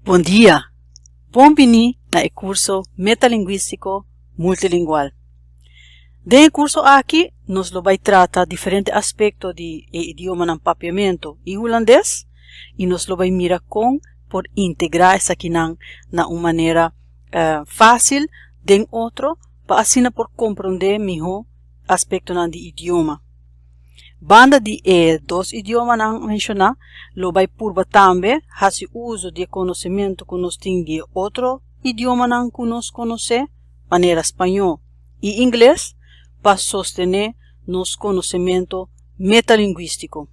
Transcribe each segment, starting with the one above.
Bom dia! Bem-vindo ao curso Metalinguístico Multilingual. Neste curso aqui, nós vamos tratar diferentes aspectos do idioma no papiamento e holandês e nós vamos mirar como por integrar isso aqui na uma maneira fácil de outro, para assim por compreender melhor aspecto do idioma. Banda de dois idiomas não mencionar, lo vai purba também, faz uso de conhecimento que nós temos de outro idioma não que nós conhece, maneira espanhol e inglês, para sostener nosso conhecimento metalinguístico.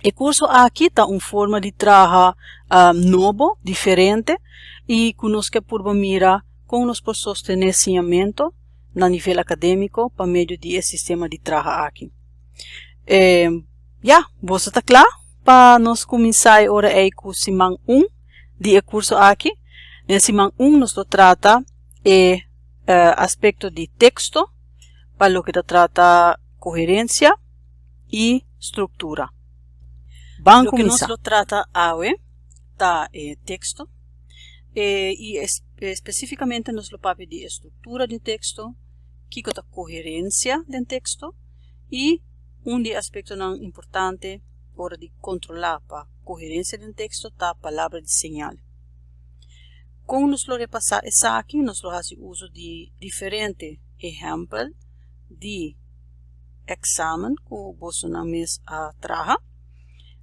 O curso aqui está uma forma de trabalhar novo, diferente, e que nós que purba mira como nós podemos sostener ensinamento no nível acadêmico para meio de sistema de trabalho aqui. Você está claro? Para nós começar agora com o semana 1 do curso aqui. Na semana 1 nós trata aspecto de texto, para o que trata coerência e estrutura. Vamos começar. O que nós trata hoje tá texto e especificamente nós lo papo de estrutura de texto, que é a coerência do texto e de aspecto não importante hora de controlar a coerência do texto tá a palavra de sinal. Como nós lo repassar essa aqui, nós lo fazemos uso de diferentes exemplos de exame que você na mesa traga,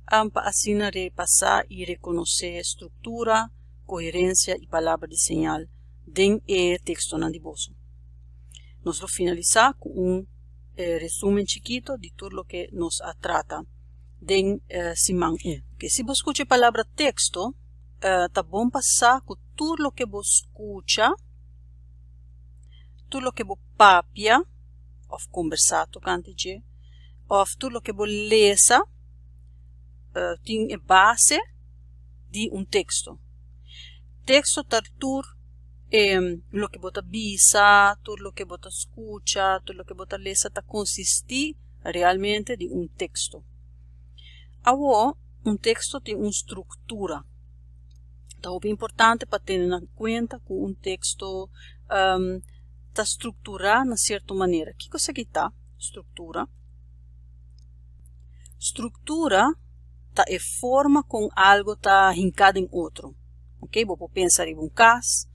para assim repassar e reconhecer estrutura, coerência e palavra de sinal do texto na de você. Nós lo finalizar com resumen chiquito de tudo o que nos trata de semana 1. Que se você escuta a palavra texto, tá bom passar com tudo o que você escuta, tudo o que você papia, ou conversar, tocante, ou tudo o que você lesa, tem base de texto. Texto tá tudo lo que você visa, tudo o que você escuta, tudo o que você lê, está consistir realmente de texto. Agora, texto tem uma estrutura. Então, é importante para ter em conta que texto está estruturado de certa maneira. O que é que está? Estrutura. Estrutura está em forma com algo está hincado em outro. Ok? Vou pensar em caso.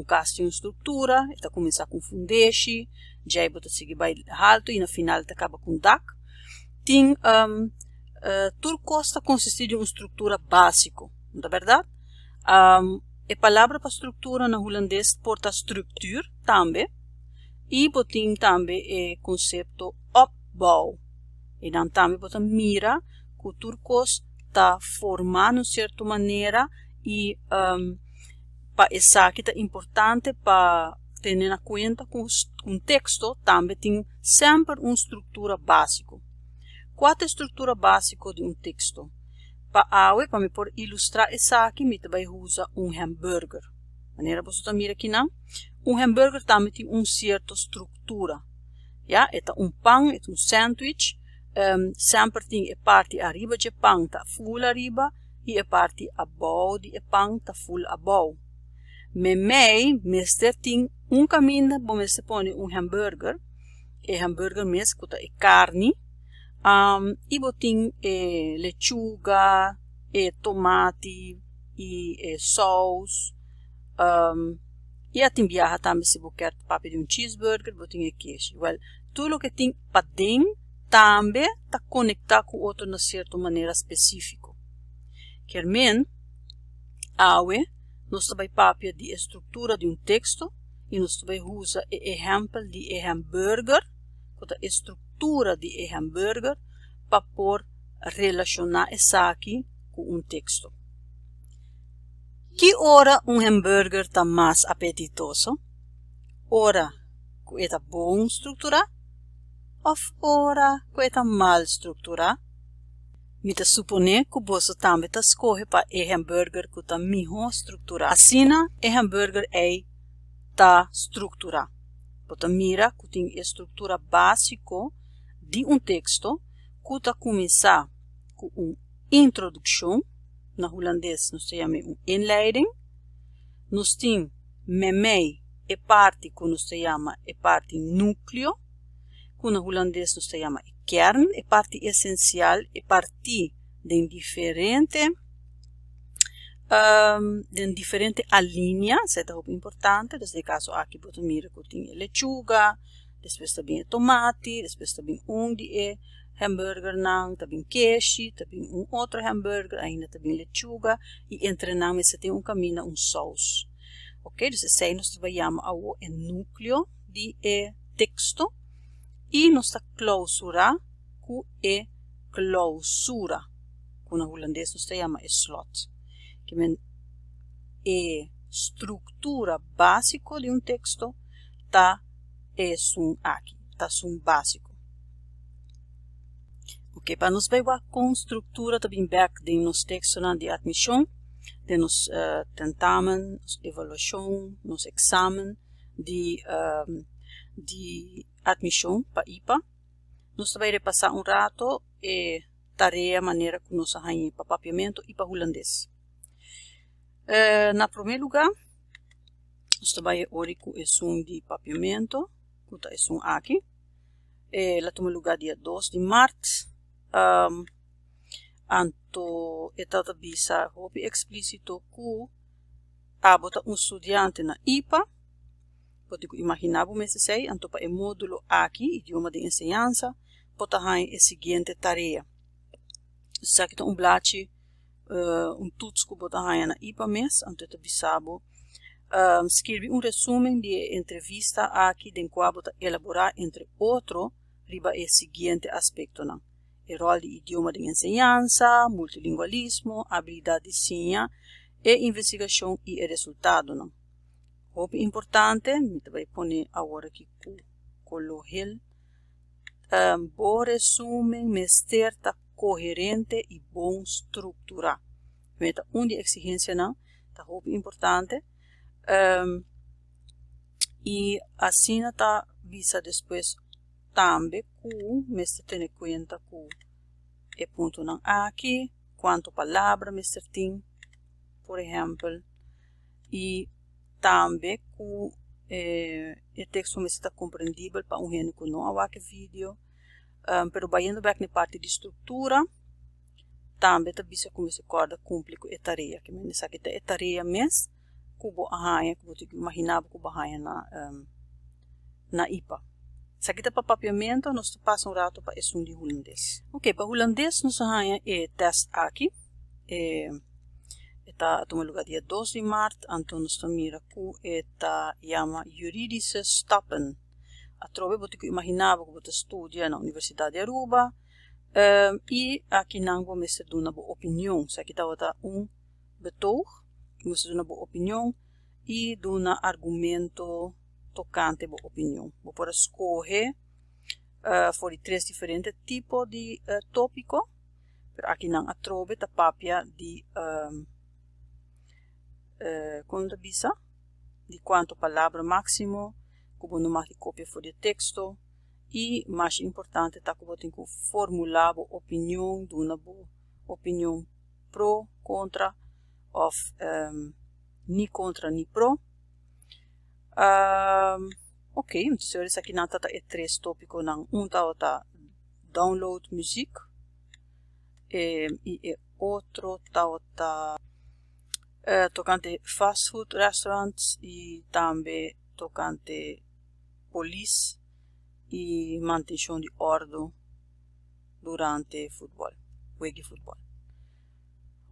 Caso tem uma estrutura, ele começa a confundir-se, já aí você segue bem alto e no final ele acaba com DAC. Tem tudo costa consistir de uma estrutura básica, não é verdade? A palavra para estrutura no holandês porta structuur também, e tem também o conceito opbouw. E então também você mira que tudo costa está formado de certa maneira e essa aqui é importante para ter em conta que um texto também tem sempre uma estrutura básica. Qual é a estrutura básica de texto? Para me por ilustrar essa aqui, me vai usar hambúrguer. Maneira você mira aqui não? Hambúrguer também tem uma certa estrutura. É pão, é sándwich. Sempre tem a parte arriba de pão está full arriba e a parte abaixo de pão está full abaixo. Mas tem caminho para você pôr hambúrguer. Hambúrguer mesmo é carne. E tem lechuga, tomate e sauce. E a tem viaja também se você quer papo de cheeseburger, você tem queijo. Tudo o que tem para dentro também está conectado com outro de certa maneira específica. Quer dizer, nós também papia de estrutura de texto e nós também usa o exemplo de hambúrguer, a estrutura de hambúrguer para por relacionar essa aqui com texto. Que hora hambúrguer está mais apetitoso? Hora que está bom estruturado ou hora que está mal estruturado? Me supõe que você também escolhe para o hambúrguer que está melhor estruturado. Assim, o hambúrguer está estruturado. Você mira que tem a estrutura básica de texto que está começar com uma introdução, na holandês nós temos uma inleiding. Nós temos memei é parte que nós chamamos é parte núcleo. Que na holandês nós chamamos é kern, é parte essencial, é parte de diferente alinha, isso é muito importante. Nesse caso aqui, você mira que tem lechuga, depois também é tomate, depois também de hambúrguer, também queijo, também outro hambúrguer, ainda também lechuga, e entre nós você tem caminho, sauce. Ok, então assim nós trabalhamos o núcleo de texto, e nós clausura com clausura, que na holandês nós chamamos slot. Que é estrutura básica de texto, tá aqui, tá básico. Ok, para nós ver com estrutura também back de nos textos de admissão, de nos tentamen, nos evaluação, nos examen de admissão para IPA. Nós também repassar rato tarefa, maneira que nós arranhamos para papiamento e para holandês. Na primeiro lugar, nós trabalhamos hoje com o de papiamento, que é aqui. Lá toma lugar dia 2 de março. Anto etata bisa hopi explícito que bota estudante na IPA. Pode imaginar como se sei, anto para o módulo aqui, idioma de enseñanza, bota a seguinte tarefa. Isso aqui é blate. Toets que bota na IPA mês, antes de bisabo, escrever resumo de entrevista aqui, de qual bota elaborar entre outro, riba o seguinte aspecto não, o rol de idioma de enseñanza, multilingualismo, habilidade de sinha, e investigação e resultado não. O importante, me vai pôr agora aqui colorel, bom resumo, mestre tá coerente e bom estrutura. Meta de exigência não, tá muito importante. E assim tá visa depois também que mestre tem em conta que é ponto não aqui, quanto palavra mestre tem, por exemplo, e também que o texto mestre está compreendível para gente que não há aqui vídeo. Pero vayendo back na parte de estrutura, também tá bisa como se corda cumpre com a tarefa, que me sabe que é tarefa mês, que vou arranhar, que vou ter que imaginar que vou arranhar na IPA. Se aqui tá para papiamento, nós passa rato para esse de holandês. Ok, para holandês nós arranha teste aqui, está toma lugar dia 2 de março, então nós mira que chama juridische stappen. A trove bote que imaginava que bote estudia na Universidade de Aruba e aqui não vou mestre dar uma boa opinião. Se aqui está betoog, mestre dar uma boa opinião e dar um argumento tocante boa opinião. Vou por escolher for 3 diferentes tipos de tópico, pero aqui não a trove tá papia de quanto bisa de quanto palavra máximo. Como não mais cópia for de texto e mais importante tá que tem que formular a opinião de uma opinião pro contra ou ni contra ni pro. Ok, então isso aqui não tá é 3 tópicos não tá download música e outro tá tocante fast food restaurants e também tocante polícia e manutenção de ordem durante futebol, jogo de futebol.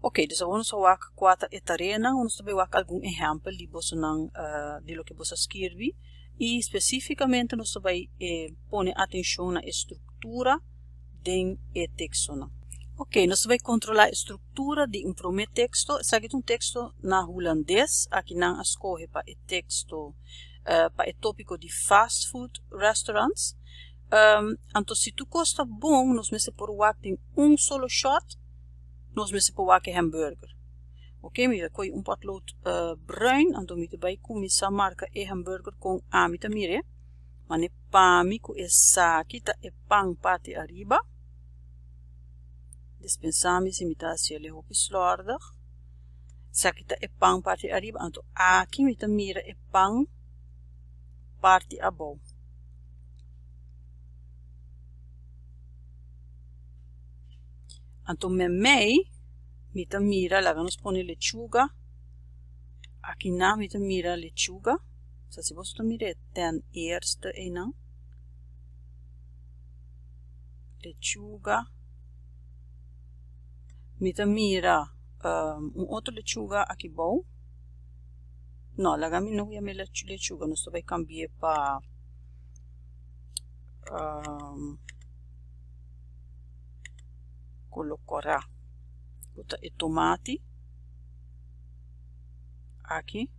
Ok, então vamos ver 4 tareas, vamos ver algum exemplo de você não de lo que você escreve e especificamente nós vai pôr atenção na estrutura do texto. Ok, nós vamos controlar a estrutura de primeiro texto. Se aqui texto na holandês, aqui não escolhe para o texto para o tópico de fast food restaurants. Então, se tu gosta bom, nós vamos por em solo shot, nós vamos por hambúrguer. Ok, mira, coi potlood bruin, então me vai começar a marcar o hambúrguer com amita mire, mas ne pami com essa aqui tá e pão parte arriba. Dispensamos imitar se ele é slordig. Sakita é pan parte arriba, então aqui me mira é pan parte abaixo. Então me mira, lá vamos pôr lechuga. Aqui na me mira lechuga. Se você mira ten eerste aí não. Lechuga. Me mira outro lechuga aqui bom. Não, lá me não ia me lechuga, nós vai cambiar para colocar e tomate aqui.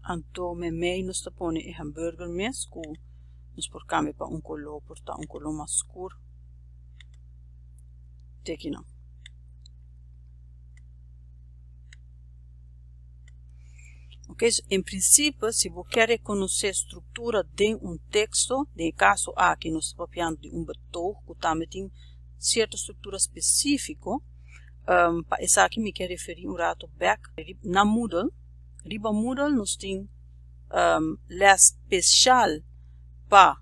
Então, me nós põe o hambúrguer mesmo, nós por câmbio para color, portanto, color mais escuro. Aqui não. Ok, em princípio, se você quer reconhecer a estrutura de texto, no caso aqui nós estamos falando de botão que também tem certa estrutura específica, para essa aqui me quero referir rato back na Moodle. Riba Moodle nós temos les especial para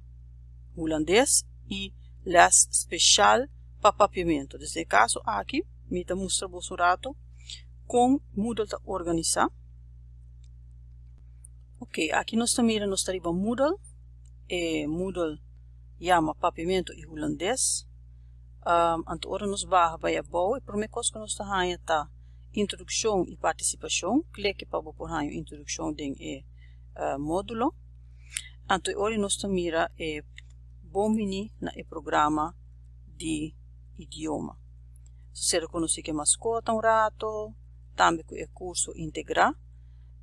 holandês e les especial para papiamento. Nesse caso aqui, me mostra o rato com Moodle está organizado. Ok, aqui nós miramos nossa riba Moodle. Moodle chama papiamento e holandês. Então, agora nós vamos para a primeira coisa que nós estamos tá introdução e participação. Clique para pôr a introdução do módulo. Então, agora nós miramos bom menu no programa de idioma. Se você reconhece que é mascota um rato, também que é curso integral.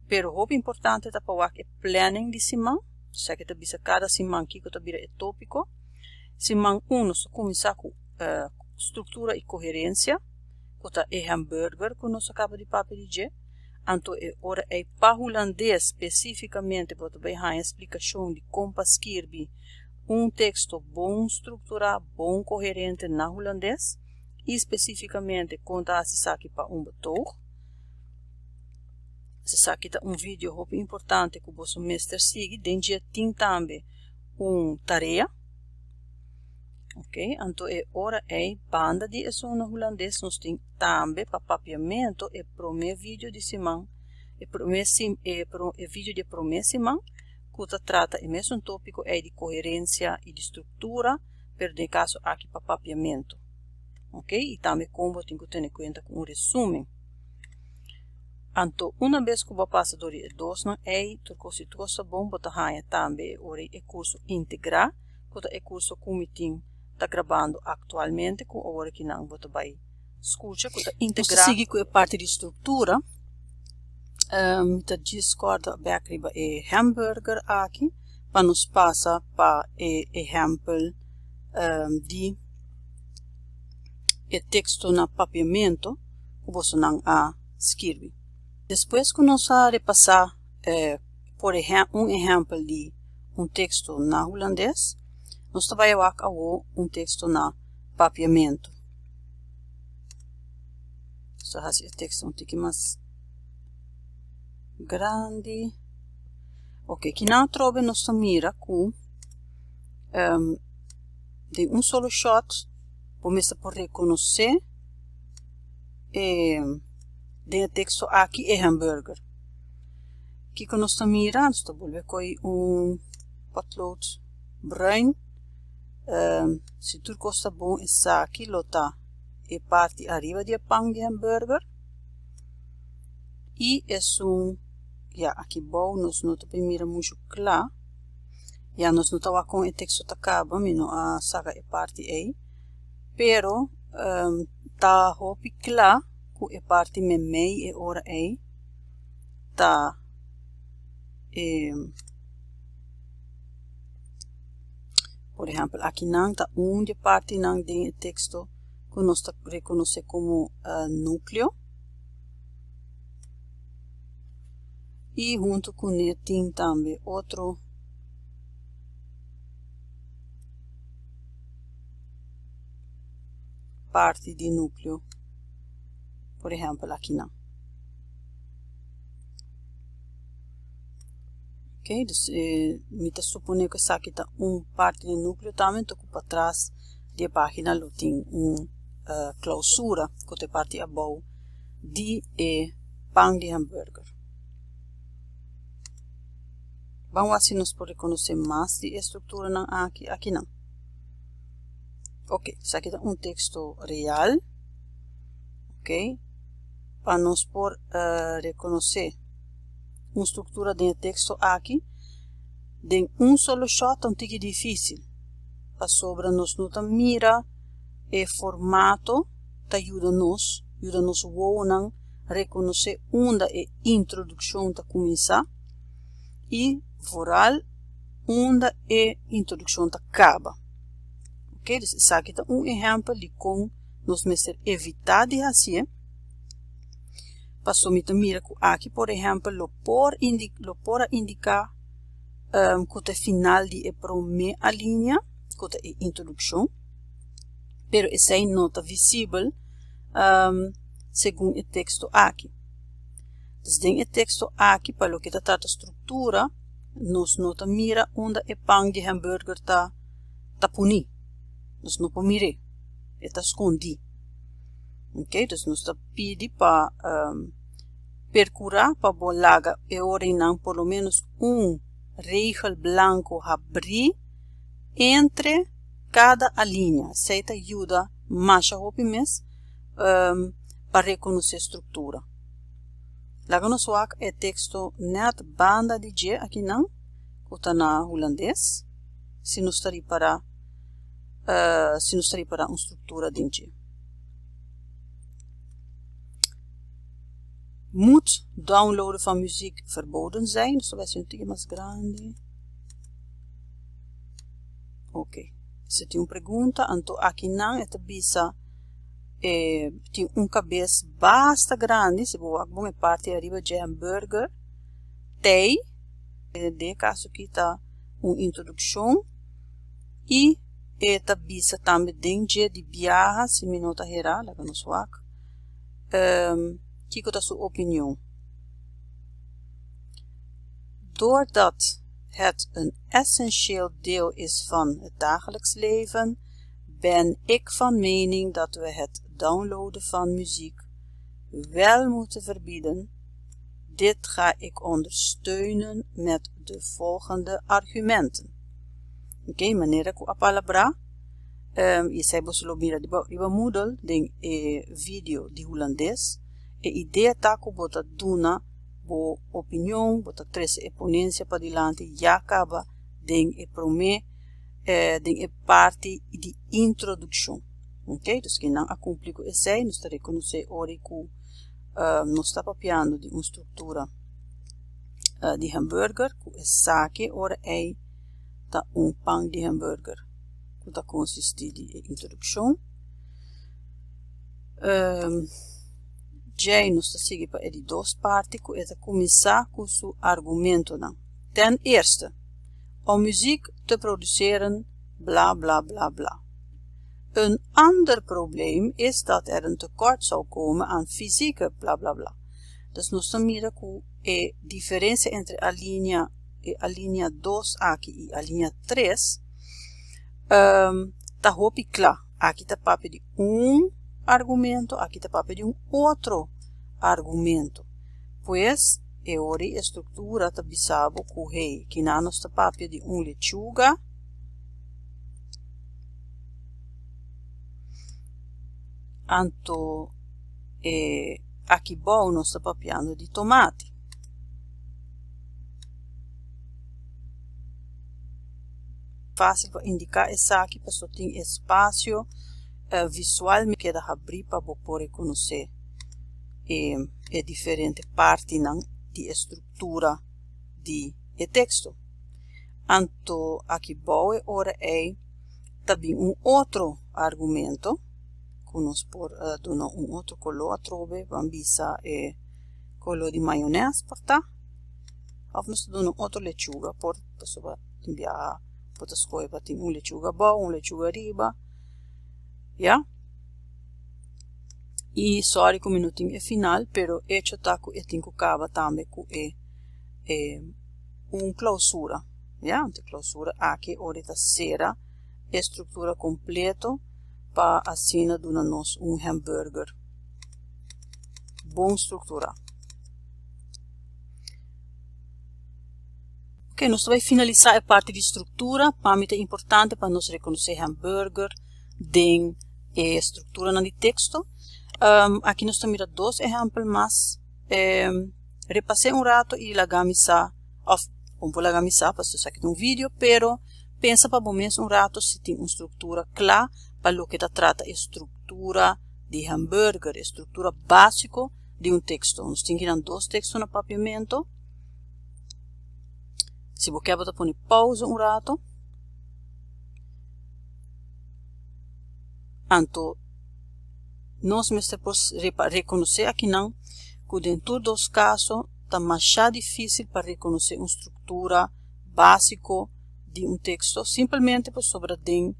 Pero o importante é para o planning de semana. Se que bisa cada semana que está é tópico. Semana 1 nós começar com estrutura e coerência. Que é hambúrguer que nós acaba de dizer. Então, agora é para holandês especificamente para ver a explicação de como escrever texto bom estruturado, bom coerente na holandês. E especificamente contar se aqui para botão. Se aqui está vídeo importante que o vosso mestre siga, dentro tem também tarefa. Ok, então agora é banda de no holandês, nós temos também para papiamento e primeiro vídeo de semana, vídeo de primeira semana, que trata o mesmo tópico de coerência e de estrutura, pero no caso aqui para papiamento. Ok, e também como tem que ter em conta com resumo. Então, uma vez que você passa por dois, se você bom, você tem também o curso integral, que é o curso que está gravando atualmente, que agora que não você vai escutar, que é integral. Seguir com a parte de estrutura, eu discordo bem hambúrguer aqui, para nos passar para o exemplo de texto na papiamento, que você não escreve. Depois que nós repassar por exemplo de texto na holandês, nós vamos ver texto na papiamento. Então, esse texto um pouco mais grande. Ok, aqui na trova nós mira com de solo shot, começa por reconhecer de texto aqui é hambúrguer. Aqui que nós estamos mirando, nós vamos com potlood bruin. Se tudo gosta bom, essa aqui lota é parte arriba de pão de hambúrguer. E é aqui bom, nós não estamos muito claro. Nós não estamos com o texto que acaba, mas não a saga é parte aí. Pero, está claro. É parte me e ora é tá por exemplo aqui não tá de parte não de texto que nós reconhece como núcleo e junto com ele tem também outro parte do núcleo. Por exemplo, aqui não. Ok, dus me está supondo que essa aqui está parte do núcleo também, estou para trás da página, tem clausura, que é parte abaixo de pão de hambúrguer. Vamos assim nós podemos reconhecer mais de estrutura não, aqui não. Ok, isso aqui é texto real. Ok, para nós por reconhecer uma estrutura de texto aqui, de solo shot é um pouco difícil. Para sobre nós não mira e formato, ajuda-nos a reconhecer onde a introdução está começar e vooral onde a introdução está acaba. Ok, dus isso aqui é exemplo de como nós mesmos evitar de fazer. Passou me mira aqui, por exemplo, lo por indicar que é final de a primeira linha, que é a introdução, pero essa não está visível segundo o texto aqui. Então, o texto aqui, para o que está a estrutura, nós não mira onde o pão de hambúrguer está puni. Nós não podemos mirar, está escondido. Ok, então nós pedi para percurar para bolaga e orinar por lo menos regel branco abrir entre cada linha. Isso ajuda mais a para reconhecer a estrutura. Lá nós vamos o texto net banda de G aqui não, que está na holandês. Se nós estaria para uma estrutura de G. Moet downloaden van muziek verboden zijn. Dus dat is een beetje mais grande. Ok. Se tem uma pergunta, então aqui não é bisa tem cabeça bastante grande. Se vou alguma parte arriba de hambúrguer, tem de caso aqui está uma introdução e esta bisa também dentro de viagem, se me nota geral, lá no swak. Que é a sua opinião? Doordat het een essentieel deel is van het dagelijks leven, ben ik van mening dat we het downloaden van muziek wel moeten verbieden. Dit ga ik ondersteunen met de volgende argumenten. Ok, maneira que a palavra e se você mira de model de vídeo de holandês, a ideia tá que bota duna bo opinião, bota três exponência para diante já acaba de a parte de introdução. Ok, então que não acompanha com esse, nós está reconhecer ora que nós está papiando de uma estrutura de hambúrguer, que é saque ora é tá pão de hambúrguer, que tá consiste de introdução. Já nós está seguindo para de duas partes, que é começar com seu argumento não. Ten eerste, om muziek te produceren, bla bla bla bla. Een ander probleem is dat een tekort zou komen aan fysieke bla bla bla. Dus nós mira que a diferença entre a linha 2 aqui e a linha 3 tá roupa clara. Aqui tá papo de argumento, aqui tá papo de outro argumento. Pois, a estrutura tá bisabo correio, que na nossa papo de lechuga, anto aqui bom nós está papiando de tomate. Fácil para indicar essa aqui, pessoa tem espaço visual me queda abrir para poder reconhecer diferente parte de estrutura de texto. Anto aqui bom ora é também outro argumento que nós por dar outro color trove, bambisa color de maionese porta. Of nós damos outro lechuga por pessoa enviar para escolher tem lechuga bom, lechuga riba. Ja? E sorry que o minutinho é final, pero hecho tá que eu tenho que acabar também com clausura. Ja, de clausura aqui ahorita será estrutura completo para assim dar-nos hambúrguer bom estrutura. Ok, nós vamos finalizar a parte de estrutura. Para mim é importante para nós reconhecer hambúrguer de estrutura no texto. Aqui nós estamos mirando dois exemplos mais. Repassei rato e lagamisa, como lagamisa, para isso aqui um vídeo, pero pensa para o mesmo rato se tem uma estrutura clara para o que trata estrutura de hambúrguer, estrutura básica de um texto. Nós temos que ir dois textos no papiamento. Se você quer pôr pausa rato. Então, nós vamos reconhecer aqui não, que dentro dos casos está mais difícil para reconhecer uma estrutura básica de um texto, simplesmente por sobre tem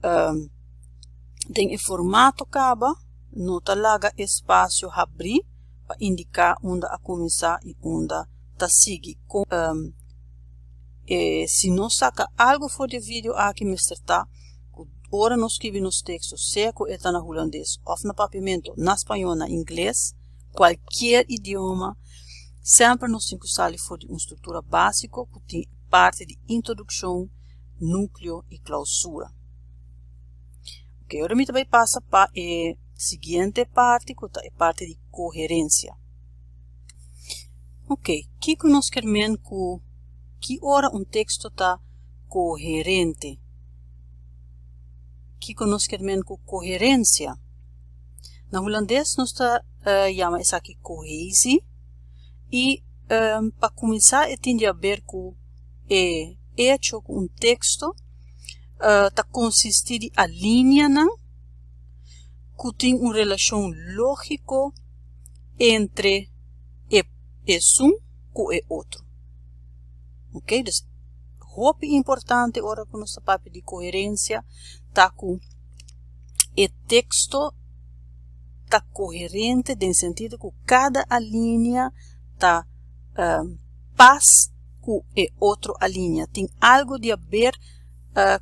o formato acaba, não está larga espaço abrir para indicar onde a começar e onde está seguir. Se não saca algo fora de vídeo aqui me está ora nós escrevemos textos, seja que está na holandês ou na papiamento, na espanhol, na inglês, qualquer idioma, sempre nós temos que usar fora de uma estrutura básica que tem parte de introdução, núcleo e clausura. Ok, agora me também passa para a seguinte parte, que é a parte de coerência. Ok, o que nós queremos que ora um texto está coerente? O que nós queremos com coerência? Na holandês nós chama isso aqui cohesie. E para começar, tem a ver com hecho com um texto está consistir a linha que tem uma relação lógica entre um com o outro. Ok? Então, é importante agora com nossa parte de coerência está com o texto está coerente no sentido que cada linha está paz com a outra linha. Tem algo de a ver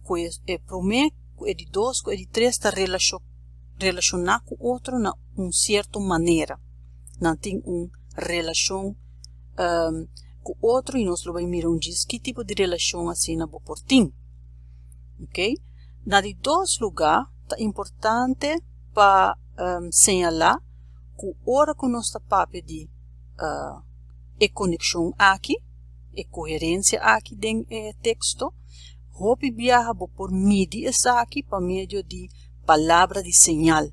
com o primeiro, com o de dois, com o de três, está relacionado com o outro de uma certa maneira. Não tem uma relação com o outro e nós vamos mirar que tipo de relação assim na boportim. Ok? Na de dois lugares, é importante para señalar que ora que nós está de conexão aqui, coerência aqui dentro do texto, hope viaja por meio aqui para meio de palavra de señal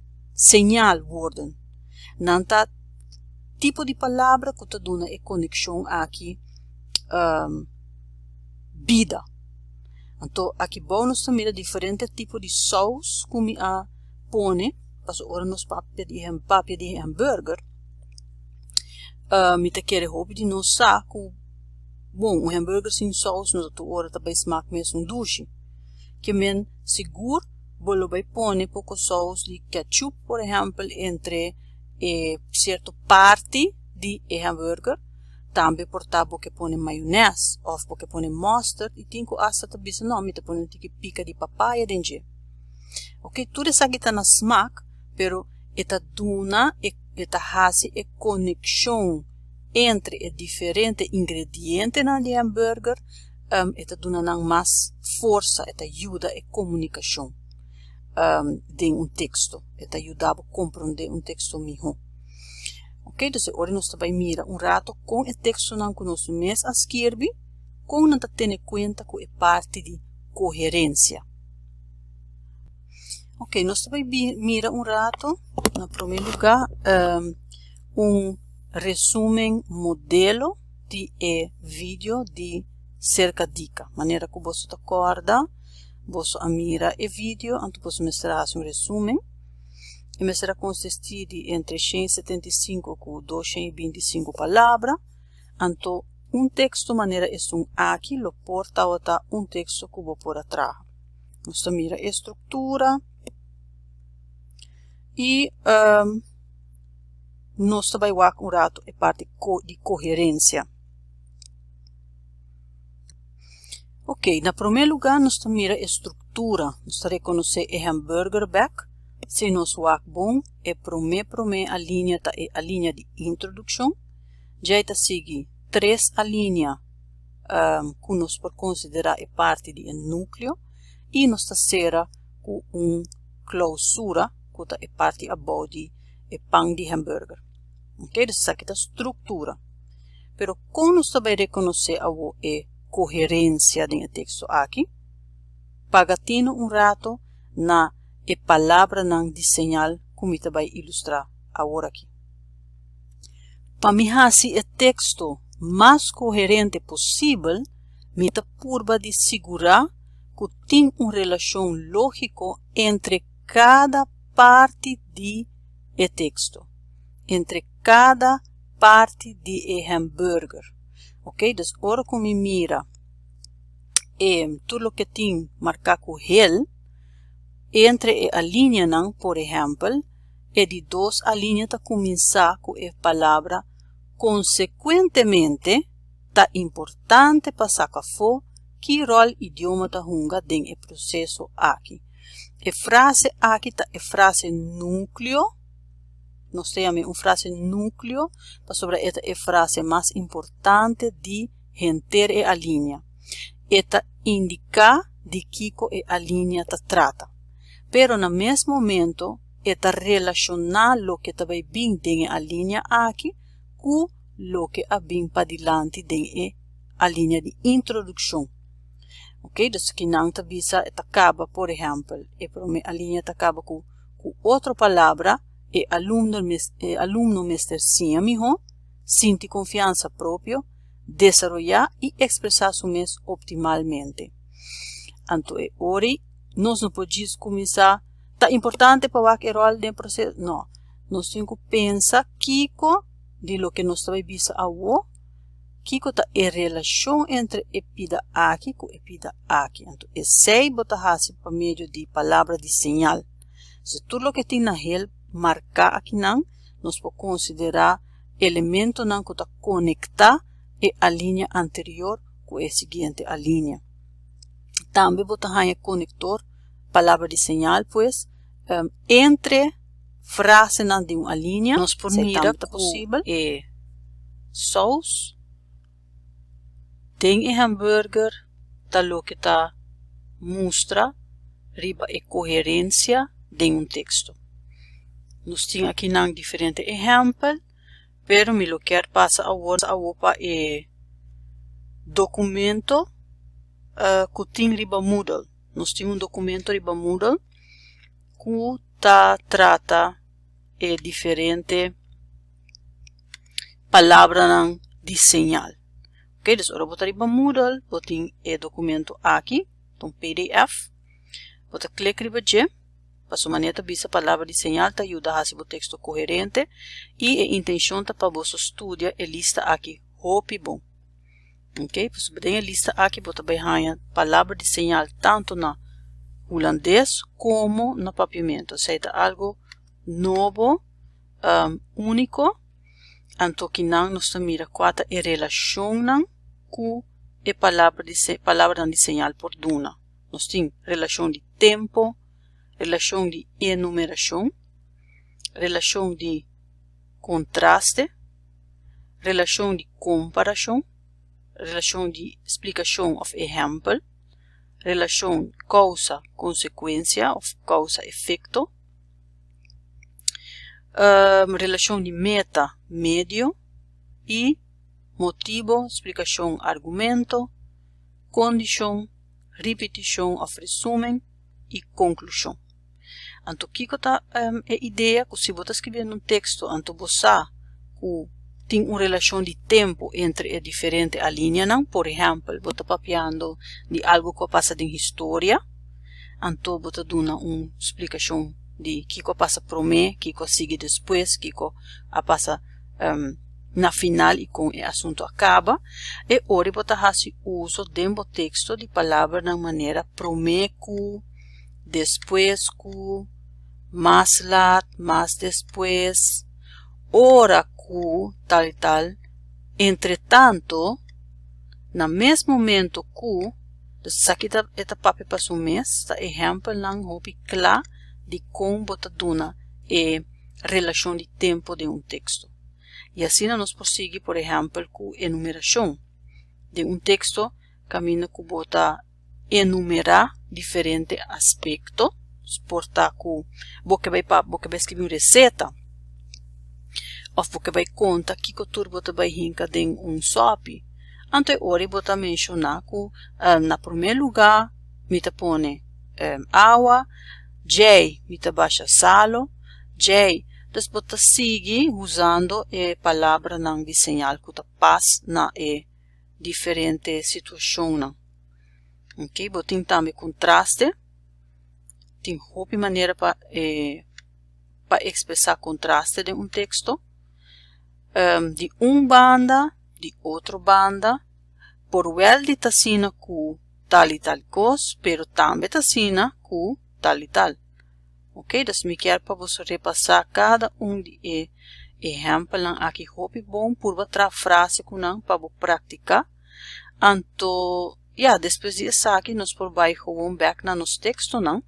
woorden. Não tá tipo de palavra que está dando a conexão aqui vida. Então, aqui nós temos diferentes tipos de sauce que me põe, para ora nos papel de hambúrguer. Me te quer hoop de não saco, bom, hambúrguer sem sauce, nós ora também smaak mesmo douche. Que men seguro, bolo vai põe pouco sauce de ketchup, por exemplo, entre certa parte de hambúrguer. Também portava que põe maionese ou porque põe mustard e tem que hasta também não me te põe que pica de papaya dentro. Ok, tudo isso aqui está na smaak, pero eta duna eta hace a conexão entre os diferentes ingredientes na de hambúrguer, eta duna nang mais força, eta ajuda a comunicação de texto, eta ajuda a compreender texto melhor. Ok, então agora nós também mira rato com o texto que nós mesmos escreve, com não ter em conta com a parte de coerência. Ok, nós também mira rato, no primeiro lugar, resumen modelo de vídeo de cerca dica. Maneira que você acorda, você mira o vídeo, então você mostrar resumen. E me será consistir entre 175 e 225 palavras. Então, texto maneira é aqui, lo porta outra texto que vou por atrás. Nós mira a estrutura. E nós vai wak um rato é parte de coerência. Ok, na primeiro lugar, nós mira a estrutura. Nós reconhecer a hamburger back. Se nós wak bom, é prome a linha tá é a linha de introdução. Já está seguir 3 a linha que nós por considerar é parte do núcleo e nós será com clausura que é parte a body é pão de hambúrguer. Ok, isso aqui é a estrutura. Pero como nós vai reconhecer a coerência do texto aqui, pagatino rato na palavra não de señal como vai ilustrar agora aqui. Para me fazer o texto mais coerente possível, me tá purba de segurar que tem uma relação lógica entre cada parte do texto, entre cada parte do hambúrguer. Ok, então agora que me mira tudo o que tem marcado com ele, entre a linha não, por exemplo, é de 2 a linha tá começar com a palavra consequentemente, tá importante para sacar fo que rol idioma tá hunga den o processo aqui. A frase aqui tá a frase núcleo. Nós temos uma frase núcleo, para sobre esta é a frase mais importante de enter a linha. Esta indica de que a linha tá trata. Pero no mesmo momento, esta relaciona lo que tá vai bem den a linha aqui com lo que a bem para dilante den a linha de introdução. Ok, então aqui não tá visa acaba, por exemplo, a linha acaba com outra palavra. Aluno mestre mijo, sinti confiança próprio, desarrollar e expressar su mes optimalmente. Então, ori, nós não podemos começar, tá importante para o rol do processo? Não. Nós temos que pensar Kiko, de lo que nós estamos vendo agora, Kiko tá a relação entre epida aqui com epida aqui. Então, sei botar assim por meio de palavra de señal. Se tudo o que tem na rel marcar aqui não, nós podemos considerar elemento não que está conectar a linha anterior com a seguinte a linha. Também botar aí conector, palavra de señal, pues, entre frase não de uma linha, nós por mira que possível é sauce, tem hambúrguer, tá lo que tá mostra riba a coerência de texto. Nós temos aqui não diferente exemplo, pero me lo quer passa agora para documento que tem riba Moodle. Nós temos documento riba Moodle que trata diferente palavra de señal. Ok, então agora botar riba Moodle, botar documento aqui, então PDF, botar clique riba G. Para sua maneira, bisa palavra de señal te ajuda a fazer o texto coerente e a intenção tá para você estudar a lista aqui, hope bom. Ok? Para subir a lista aqui, você vai ganhar palavra de señal tanto na holandês como no papiamento. Ou seja, algo novo, único. Então, que não nos mira qual é a relação com a palavra de señal por duna. Nós temos relação de tempo, relação de enumeração, relação de contraste, relação de comparação, relação de explicação of exemplo, relação causa-consequência of causa-efeito, relação de meta-médio e motivo, explicação, argumento, condição, repetição of resumen e conclusão. Então, aqui está a ideia que se você está escrevendo um texto, então você tem uma relação de tempo entre a diferente linha, não? Por exemplo, você está papiando de algo que passa em história, então você dá uma explicação de que passa primeiro, que segue depois, que passa na final e com o assunto acaba. E agora você faz uso do texto de palavras de maneira primeiro, depois, mais lá, mais depois, ora ku tal e tal, entretanto, na mesmo momento ku, dus aqui eta papi pas mês, tá exemplo lang hopi kla de como bota duna e relação de tempo de texto. E assim nós prosseguimos, por exemplo, com enumeração de texto, caminho que bota enumerar diferente aspecto, portar com boca vai escrever uma receita, ou boca vai conta que o turbo bota vai rinca de sopi. Ante ora bota mencionar que na primeiro lugar me te pone água, J me te baixa salo, J dus bota sigue usando a palavra não de señal que te passa na diferente situação. Ok, botin também contraste, tem outra maneira para expressar contraste de texto, de banda, de outra banda, por wel de tacina com tal e tal coisa, pero também tacina com tal e tal. Ok, dus me quero para você repassar cada de exemplos aqui, hopi bom, por outra frase que não para praticar. Anto, depois disso aqui, nós por baixo gewoon back na nos texto, não?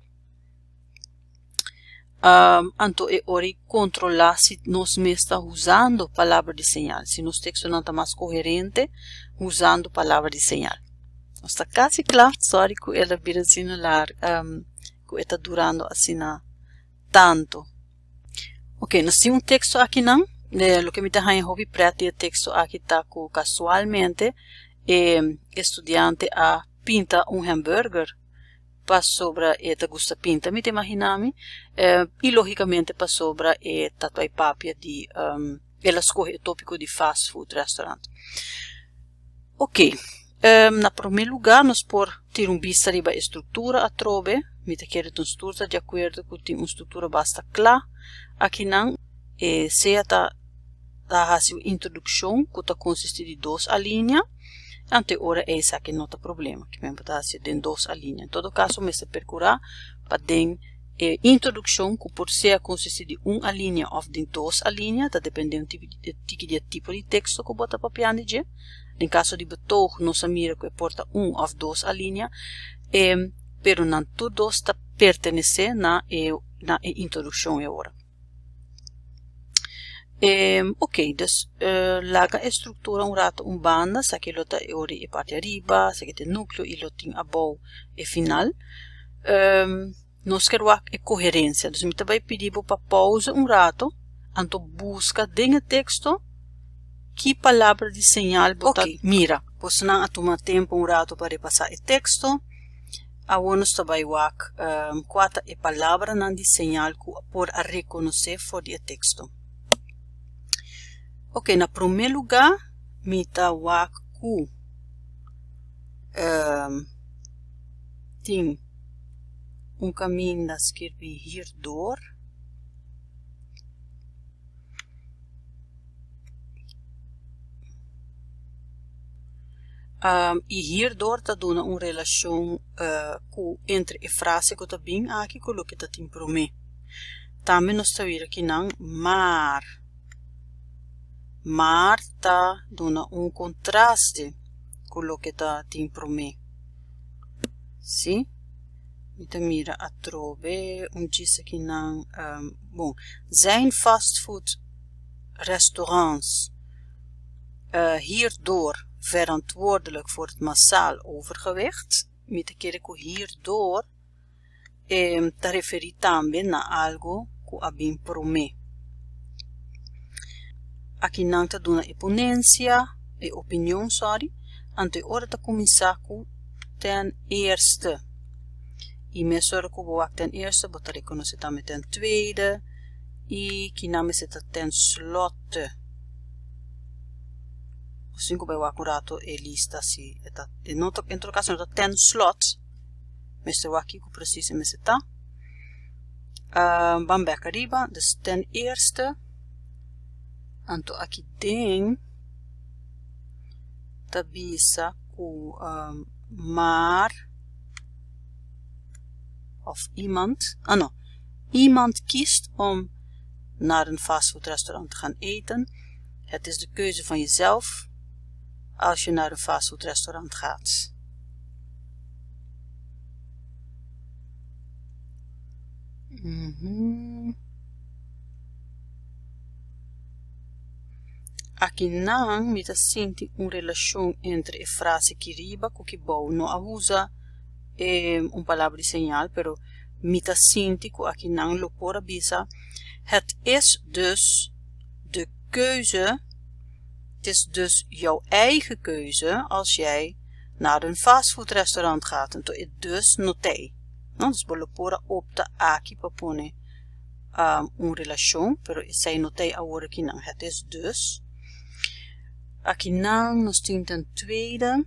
Anto ori controlar se nós mesmos está usando palavra de señal, se nos texto não está mais coerente usando palavra de señal. Está quase claro, sorry que ela vira assim larga, que está durando assim tanto. Ok, nós temos texto aqui não? O que me está em hobby preto o texto aqui está casualmente estudante a pinta hambúrguer para sobra eta gusta pinta, me te imaginami, e logicamente para sobra tatuai papia de ela escolhe o tópico de fast food restaurant. Ok, na primeiro lugar nós por ter vista riba estrutura a trobe, me te quero uma estrutura de acordo com uma estrutura basta clara, aqui não seja tá a introdução que tá consiste de 2 linhas. Ante ora essa aqui não tem problema, que mesmo está de 2 linhas. Em todo caso, me se percurar para den introdução que por ser consiste de 1 linha ou de 2 linhas, está dependendo de tipo de texto que bota para piano de. Em caso de betoog, nós mira que porta 1 ou 2 linhas, pero não tudo está pertenece na introdução agora. Ok, dus laga estrutura rato banda, sa que lota ori e parte arriba, sa que tem núcleo e lotin abou e final. Nós queremos a coerência, dus me também pedir para pausa rato, anto busca dentro do texto que palavra de señal bota mira. Pois não toma tempo rato para repassar o texto. Agora também wak quatro e palavra não de señal por a reconhecer for de texto. Ok, na primeiro lugar, me tá wak ku tem caminho da escrever hierdoor. E hierdoor tá dando uma relação entre a frase que tá bem aqui com o que tá tem para mim. Também nós tá vendo aqui não, maar tá dando contraste com o que tá tem para mim. Sim? Então mira a trobe diz aqui não, bom, zijn fast food restaurants hierdoor verantwoordelijk voor het massaal overgewicht. Met de keer que hierdoor te referir também na algo que abim por mim. Aqui não está dando opinião, sorry. Ante hora de começar com ten eerste. E mesmo que vou ten eerste, vou reconhecer também ten tweede. E que não me zit ten slotte. Assim que eu acurato é lista assim. Em todo caso, não ten slot. Mas eu aqui que preciso me zit. Vamos back arriba. Dus ten eerste. Anto aqui tem tabisa com maar of iemand. Iemand kiest om naar een fastfoodrestaurant te gaan eten. Het is de keuze van jezelf als je naar een fastfoodrestaurant gaat. Aqui não me sinto relação entre a frase que riba com que bom não usa palavra de señal, pero me sinto que aqui não lo por avisa. Het is dus de keuze, het is dus jouw eigen keuze als jij naar een fastfoodrestaurant gaat. Então é dus notei. Dus lo por opta aqui para pôr relação, pero sei notei agora que não. Het is dus. Aqui não, nós temos ten tweede.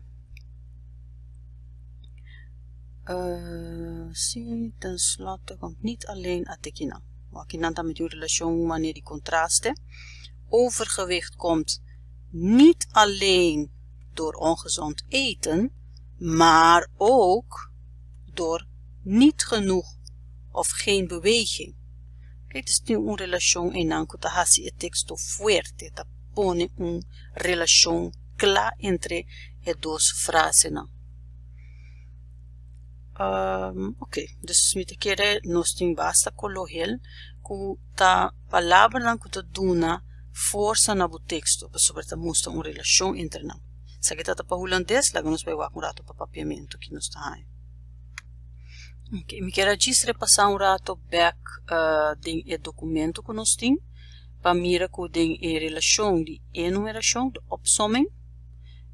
Sim, ten slotte komt niet alleen uit aqui não. Aqui não met uw relatie wanneer die contrasten. Overgewicht komt niet alleen door ongezond eten, maar ook door niet genoeg of geen beweging. Kijk, dus tem uma relação em nanco tá hasi é texto fuerte, tá pone relação clara entre as duas frases, não. Ok, dus met kere nós tem basta colocar com a palavra não que tá duna força na o texto, sobre tá mostra uma relação entre não. Se que tá para holandês, lá nós vai um rato para papiamento que nós tá aí. Ok, me quero repassar um rato back o documento que nós tem para mirar com a relação de enumeração, de opsomming.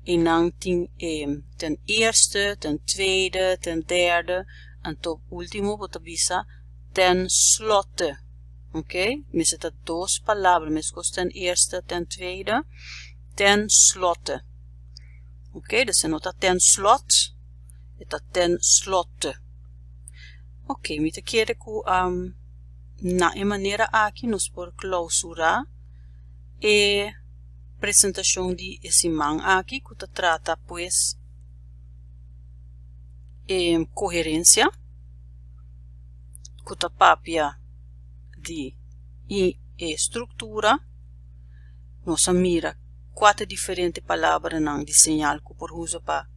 En dan ten eerste, ten tweede, ten derde en tot último botavisa ten slotte. Ok? Me zitten dos palabras, me ten eerste, ten tweede, ten slotte. Ok? Dus se nota ten slot, eta ten slotte. Ok, me te quede ku na e maneira aqui nos por clausura presentação de esse man aqui que trata pues coherência que papia de estrutura nós mira 4 diferentes palavras de señal que por uso para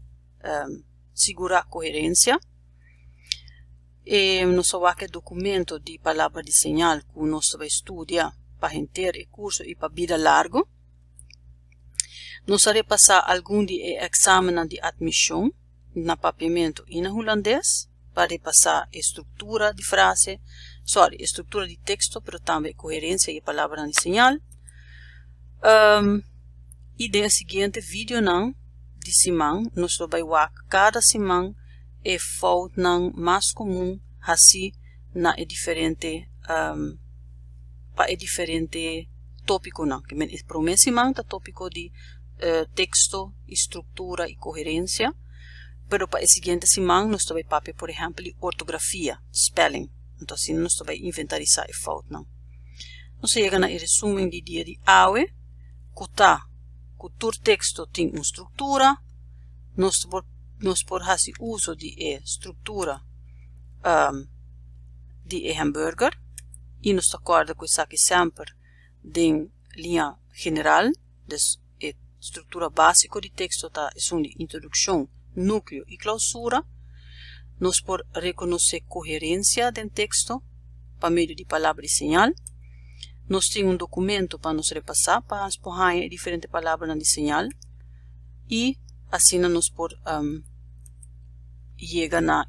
segurar coherência nós vai documento de palavra de señal que nós vai estudar para entender o curso e para vida largo. Nós vamos passar algum de exame de admissão na papiamento e na holandês para repassar a estrutura de frase, estrutura de texto, mas também coerência e palavra de señal. E no seguinte vídeo de semana, nós vamos ver cada semana a foto mais comum assim na diferente para diferente tópico que é para uma semana o tópico de texto, estrutura e coerência, pero para a seguinte semana nós vamos ver, por exemplo, ortografia, spelling. Então assim nós vamos inventarizar a foto Nós chegamos no resumo de dia de hoje, que o texto tem uma estrutura, nós por fazer uso de estrutura de hambúrguer e nós acorda com isso aqui sempre de linha general, dus estrutura básica de texto é uma introdução, núcleo e clausura. Nós por reconhecer coerência do texto por meio de palavra e señal. Nós temos documento para nos repassar, para expor diferentes palavras de señal. E assim nós por chega na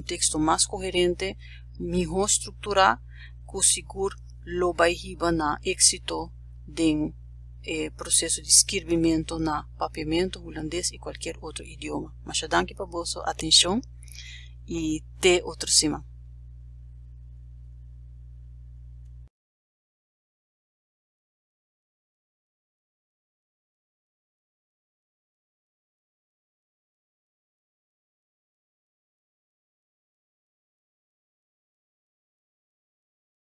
texto mais coerente, melhor estruturado, que seguro lo vai riba na êxito de processo de escrevimento na papiamento, holandês e qualquer outro idioma. Mas danke para vossa atenção e até outra semana.